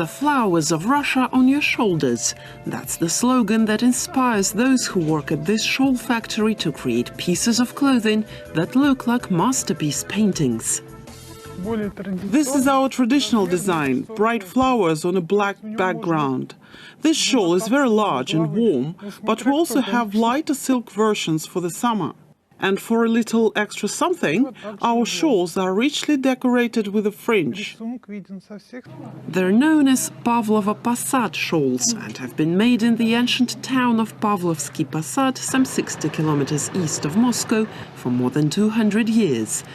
the flowers of Russia on your shoulders. That's the slogan that inspires those who work at this shawl factory to create pieces of clothing that look like masterpiece paintings. This is our traditional design, bright flowers on a black background. This shawl is very large and warm, but we also have lighter silk versions for the summer. And for a little extra something, our shawls are richly decorated with a fringe. They're known as Pavlovoposad Shawls and have been made in the ancient town of Pavlovsky Posad, some 60 kilometers east of Moscow, for more than 200 years.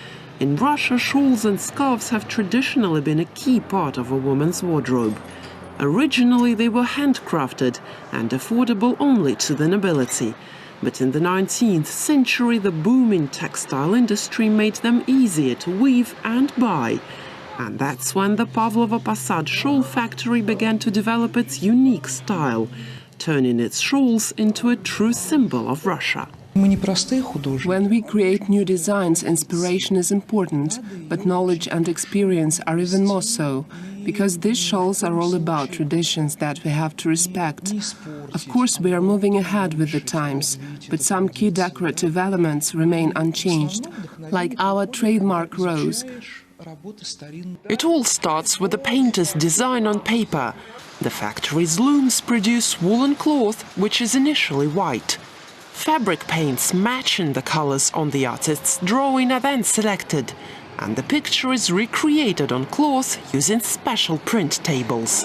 In Russia, shawls and scarves have traditionally been a key part of a woman's wardrobe. Originally, they were handcrafted and affordable only to the nobility. But in the 19th century, the booming textile industry made them easier to weave and buy. And that's when the Pavlovoposad Shawl factory began to develop its unique style, turning its shawls into a true symbol of Russia. When we create new designs, inspiration is important, but knowledge and experience are even more so, because these shawls are all about traditions that we have to respect. Of course, we are moving ahead with the times, but some key decorative elements remain unchanged, like our trademark rose. It all starts with the painter's design on paper. The factory's looms produce woolen cloth, which is initially white. Fabric paints matching the colors on the artist's drawing are then selected, and the picture is recreated on cloth using special print tables.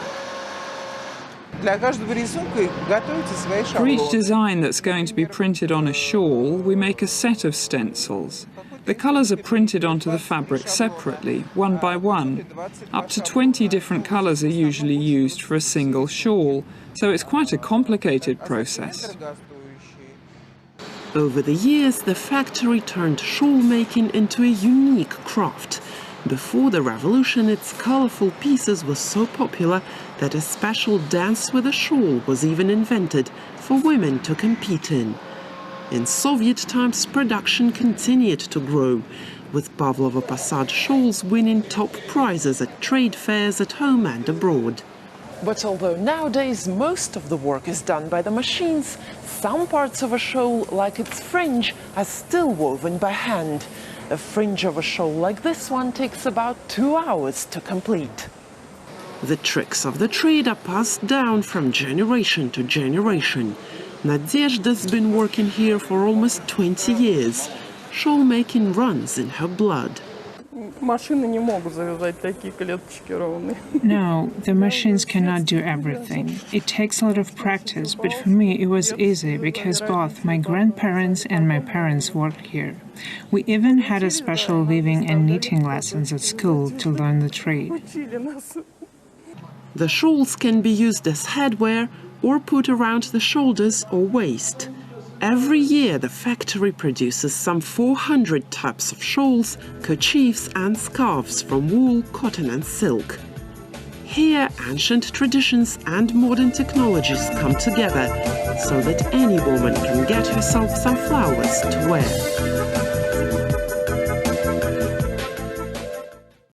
For each design that's going to be printed on a shawl, we make a set of stencils. The colors are printed onto the fabric separately, one by one. Up to 20 different colors are usually used for a single shawl, so it's quite a complicated process. Over the years, the factory turned shawl making into a unique craft. Before the revolution, its colorful pieces were so popular that a special dance with a shawl was even invented for women to compete in. In Soviet times, production continued to grow, with Pavlovoposad shawls winning top prizes at trade fairs at home and abroad. But although nowadays most of the work is done by the machines, some parts of a shawl, like its fringe, are still woven by hand. A fringe of a shawl like this one takes about 2 hours to complete. The tricks of the trade are passed down from generation to generation. Nadezhda's been working here for almost 20 years. Shawl making runs in her blood. No, the machines cannot do everything. It takes a lot of practice, but for me it was easy because both my grandparents and my parents worked here. We even had a special weaving and knitting lessons at school to learn the trade. The shawls can be used as headwear or put around the shoulders or waist. Every year, the factory produces some 400 types of shawls, kerchiefs and scarves from wool, cotton and silk. Here, ancient traditions and modern technologies come together so that any woman can get herself some flowers to wear.